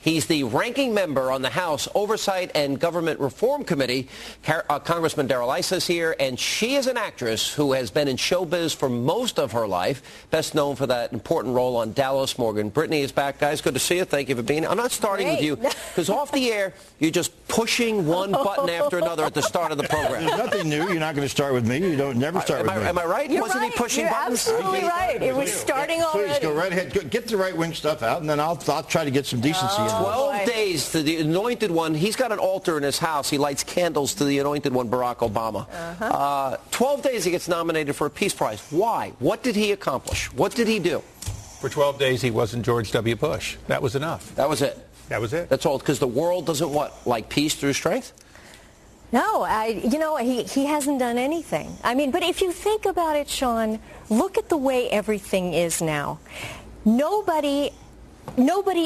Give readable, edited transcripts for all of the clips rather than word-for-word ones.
He's the ranking member on the House Oversight and Government Reform Committee. Congressman Darrell Issa is here, and she is an actress who has been in showbiz for most of her life, best known for that important role on Dallas Morgan. Brittany is back, guys. Good to see you. Thank you for being here. I'm not starting with you, because off the air, you're just pushing one button after another at the start of the program. There's nothing new. You're not going to start with me. You don't never start with me. Am I right? Wasn't he pushing buttons? You're absolutely right. It was starting already. Please go right ahead. Get the right-wing stuff out, and then I'll try to get some decency in. 12 days to the anointed one. He's got an altar in his house. He lights candles to the anointed one, Barack Obama. 12 days he gets nominated for a Peace Prize. Why? What did he accomplish? What did he do? For 12 days he wasn't George W. Bush. That was enough. That was it. That was it. That's all, because the world doesn't like peace through strength? No, he hasn't done anything. I mean, but if you think about it, Sean, look at the way everything is now. Nobody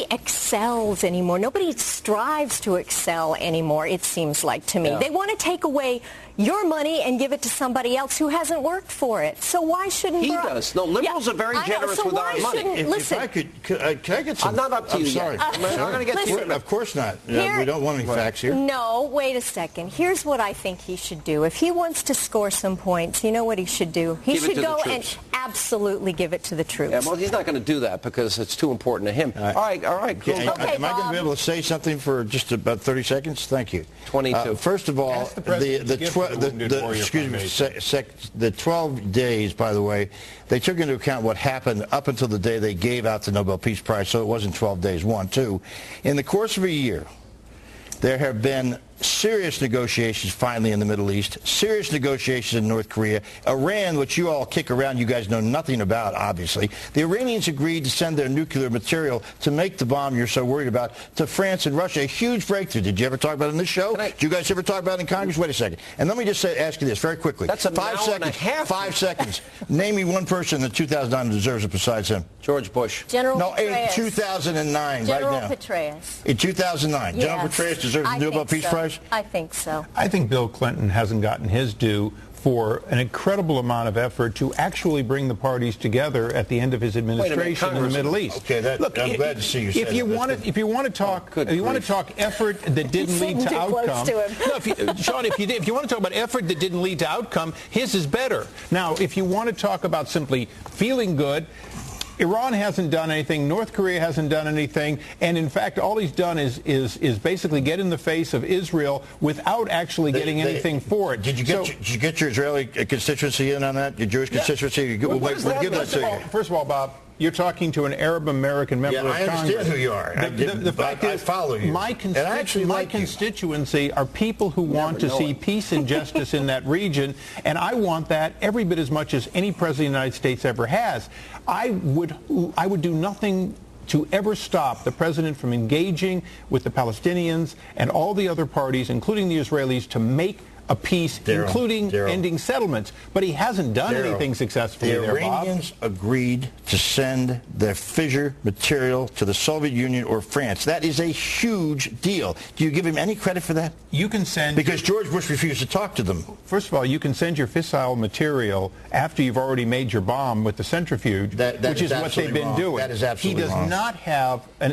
excels anymore. Nobody strives to excel anymore, it seems like to me. Yeah. They want to take away your money and give it to somebody else who hasn't worked for it. So why shouldn't he does? No, liberals are very generous with our money. Listen, if I could I get some? I'm not up to you. Sorry. I'm not going to get to you. Of course not. We don't want any facts here. No, wait a second. Here's what I think he should do. If he wants to score some points, you know what he should do? He should go and absolutely give it to the troops. Yeah, well, he's not going to do that because it's too important to him. All right. Cool. Am I going to be able to say something for just about 30 seconds? Thank you. 22. First of all, the 12 days, by the way, they took into account what happened up until the day they gave out the Nobel Peace Prize, so it wasn't 12 days. 1, 2. In the course of a year, there have been serious negotiations finally in the Middle East, serious negotiations in North Korea. Iran, which you all kick around, you guys know nothing about, obviously. The Iranians agreed to send their nuclear material to make the bomb you're so worried about to France and Russia. A huge breakthrough. Did you ever talk about it in this show? Did you guys ever talk about it in Congress? Wait a second. And let me just ask you this very quickly. That's 5 seconds. And a half. 5 seconds. Name me one person in 2009 who deserves it besides him. George Bush. General Petraeus. In 2009, General right now. Petraeus. In 2009. Yes. General Petraeus deserves the Nobel Peace Prize? I think so. I think Bill Clinton hasn't gotten his due for an incredible amount of effort to actually bring the parties together at the end of his administration in the Middle East. Okay, look, I'm glad to see you say if you want to talk effort that didn't lead to outcome. Sean, if you want to talk about effort that didn't lead to outcome, his is better. Now, if you want to talk about simply feeling good, Iran hasn't done anything. North Korea hasn't done anything. And, in fact, all he's done is basically get in the face of Israel without actually getting anything for it. Did you get your Israeli constituency in on that, your Jewish constituency? We'll give that to you. First of all, Bob, you're talking to an Arab-American member of Congress. I understand who you are. The fact is, I follow you. My constituency are people who want to see peace and justice in that region, and I want that every bit as much as any president of the United States ever has. I would do nothing to ever stop the president from engaging with the Palestinians and all the other parties, including the Israelis, to make a peace, including ending settlements. But he hasn't done anything successfully there, Bob. The Iranians agreed to send their fissure material to the Soviet Union or France. That is a huge deal. Do you give him any credit for that? You can send... Because George Bush refused to talk to them. First of all, you can send your fissile material after you've already made your bomb with the centrifuge, which is what they've been doing. That is absolutely wrong.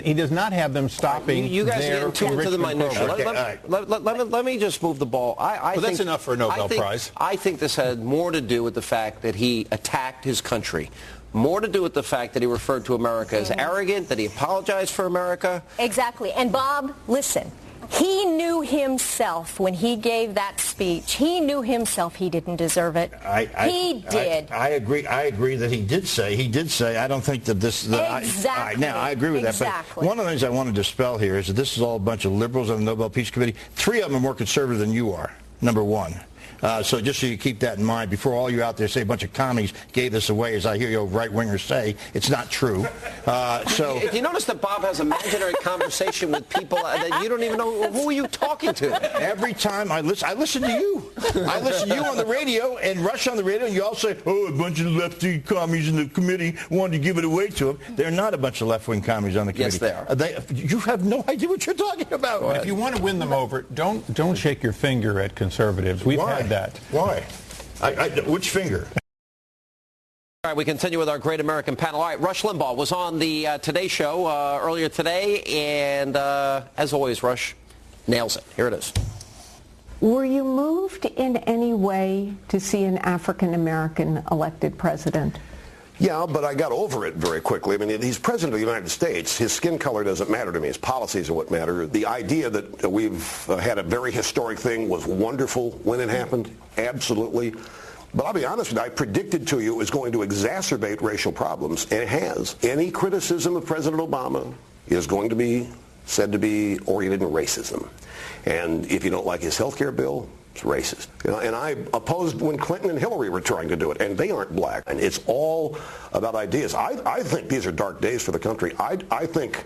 He does not have them stopping you guys their are getting too into the minutia. Okay, let me just move the ball. That's enough for a Nobel Prize. I think this had more to do with the fact that he attacked his country. More to do with the fact that he referred to America as arrogant, that he apologized for America. Exactly. And Bob, listen, he knew himself when he gave that speech. He knew himself he didn't deserve it. He did. I agree that he did say. I don't think that this... Exactly. Now, I agree with that. But one of the things I want to dispel here is that this is all a bunch of liberals on the Nobel Peace Committee. 3 of them are more conservative than you are. Number one. So just so you keep that in mind, before all you out there say a bunch of commies gave this away, as I hear you right-wingers say, it's not true. Do you notice that Bob has imaginary conversation with people that you don't even know? Who are you talking to? Every time I listen to you. I listen to you on the radio and Rush on the radio, and you all say, oh, a bunch of lefty commies in the committee wanted to give it away to them. They're not a bunch of left-wing commies on the committee. Yes, they are. You have no idea what you're talking about. If you want to win them over, don't shake your finger at conservatives. We've had that. Why? Which finger? All All right, we continue with our great American panel. All right, Rush Limbaugh was on the Today Show earlier today, and as always, Rush nails it. Here it is. Were you moved in any way to see an African-American elected president? Yeah, but I got over it very quickly. I mean, he's president of the United States. His skin color doesn't matter to me. His policies are what matter. The idea that we've had a very historic thing was wonderful when it happened. Absolutely. But I'll be honest with you, I predicted to you it was going to exacerbate racial problems, and it has. Any criticism of President Obama is going to be said to be oriented in racism. And if you don't like his health care bill, it's racist. You know, and I opposed when Clinton and Hillary were trying to do it, and they aren't black. And it's all about ideas. I think these are dark days for the country. I think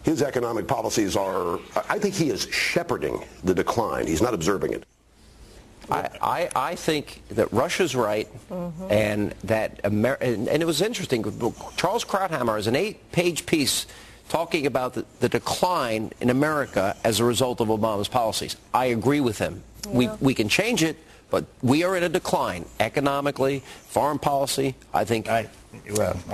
his economic policies are, I think he is shepherding the decline. He's not observing it. I think that Russia's right, and that and it was interesting. Charles Krauthammer has an 8-page piece talking about the decline in America as a result of Obama's policies. I agree with him. Yeah. We can change it, but we are in a decline economically, foreign policy. I think. I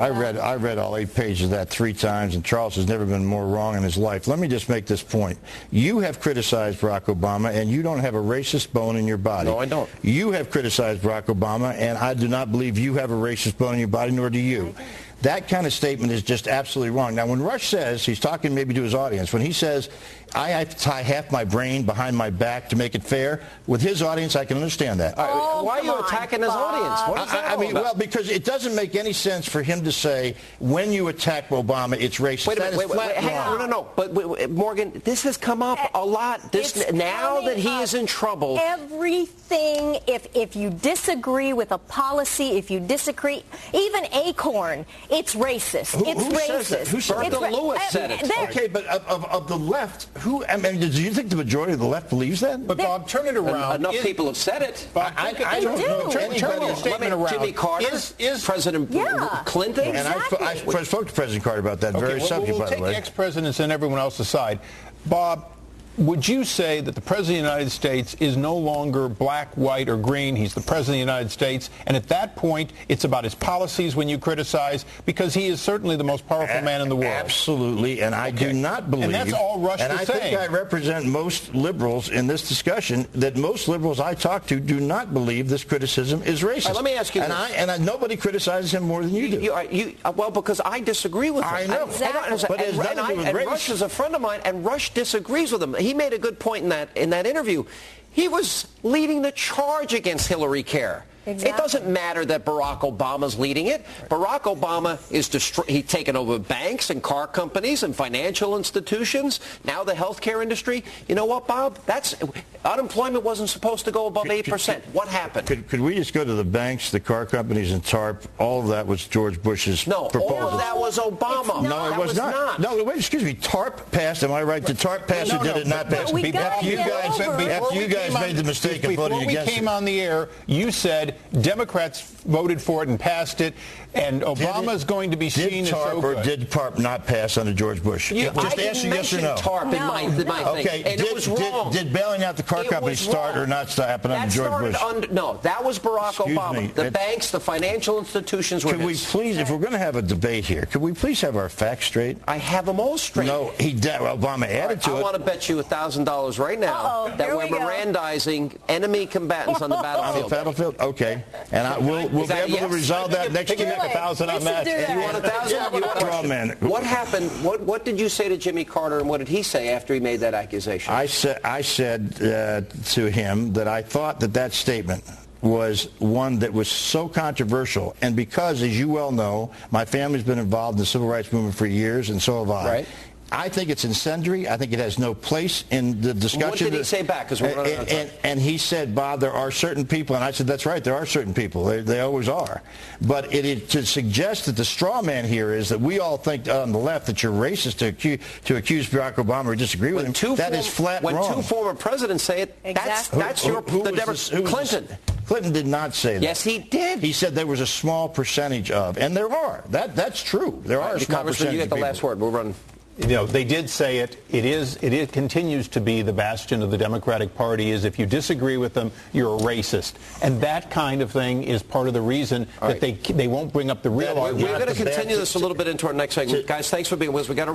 read all 8 pages of that 3 times, and Charles has never been more wrong in his life. Let me just make this point. You have criticized Barack Obama, and you don't have a racist bone in your body. No, I don't. You have criticized Barack Obama, and I do not believe you have a racist bone in your body, nor do you. That kind of statement is just absolutely wrong. Now, when Rush says, he's talking maybe to his audience, when he says, I have to tie half my brain behind my back to make it fair, with his audience, I can understand that. Why are you attacking his audience? What is that I mean, well, because it doesn't make any sense for him to say, when you attack Obama, it's racist. Wait a minute, hang on. No. But, Morgan, this has come up a lot. Now that he is in trouble. Everything, if you disagree with a policy, if you disagree, even Acorn, it's racist. It's racist. Who said Bertha Lewis said it. Okay, but of the left, I mean, do you think the majority of the left believes that? But Bob, turn it around. Enough people have said it. Bob, I don't know. Turn your statement around. Jimmy Carter, is President Clinton. And I spoke to President Carter about that very subject, by the way. We'll take ex-presidents and everyone else aside. Bob, would you say that the President of the United States is no longer black, white, or green? He's the President of the United States. And at that point, it's about his policies when you criticize, because he is certainly the most powerful man in the world. Absolutely. And I do not believe, and that's all Rush and is I saying. think I represent most liberals in this discussion, that most liberals I talk to do not believe this criticism is racist. Let me ask you this. And nobody criticizes him more than you do. Well, because I disagree with him. I know. Exactly. And Rush is a friend of mine, and Rush disagrees with him. He made a good point in that interview. He was leading the charge against Hillary Care. Exactly. It doesn't matter that Barack Obama's leading it. Barack Obama is he's taken over banks and car companies and financial institutions. Now the healthcare industry. You know what, Bob? Unemployment wasn't supposed to go above 8%. What happened? Could we just go to the banks, the car companies, and TARP? All of that was George Bush's proposal. All of that was Obama. No, it was not. No, wait, excuse me. TARP passed. Am I right? Did TARP pass or did it not pass? After you guys made the mistake of voting against it. Before we came on the air, you said Democrats voted for it and passed it, and Obama's going to be seen as so good. Or did TARP not pass under George Bush? Just answer yes or no. TARP in my thing. Okay, and it was wrong. Did bailing out the car companies start or not happen under George Bush? No, that was Barack Obama. The banks, the financial institutions were. Could we please, if we're going to have a debate here, could we please have our facts straight? I have them all straight. No, Obama added to it. I want to bet you $1,000 right now that we're Mirandizing enemy combatants on the battlefield. On the battlefield? Okay. And we'll be able to resolve that next year. Make 1,000 on that. You want 1,000? Yeah, you want draw, man. What happened? What did you say to Jimmy Carter, and what did he say after he made that accusation? I said to him that I thought that statement was one that was so controversial, and because, as you well know, my family's been involved in the civil rights movement for years, and so have I. Right. I think it's incendiary. I think it has no place in the discussion. What did he say back? Because we're running out of time. And he said, Bob, there are certain people, and I said, that's right, there are certain people. They always are. But to suggest that the straw man here is that we all think on the left that you're racist to accuse Barack Obama or disagree with him, that is flat wrong. When two former presidents say it, that's Clinton. Clinton did not say that. Yes, he did. He said there was a small percentage of, and there are. That's true. There are a small percentage of people. You get the last word. We'll run. they did say it. It continues to be the bastion of the Democratic Party is if you disagree with them, you're a racist. And that kind of thing is part of the reason that they won't bring up the real argument. We're going to continue this a little bit into our next segment. Guys, thanks for being with us. We got to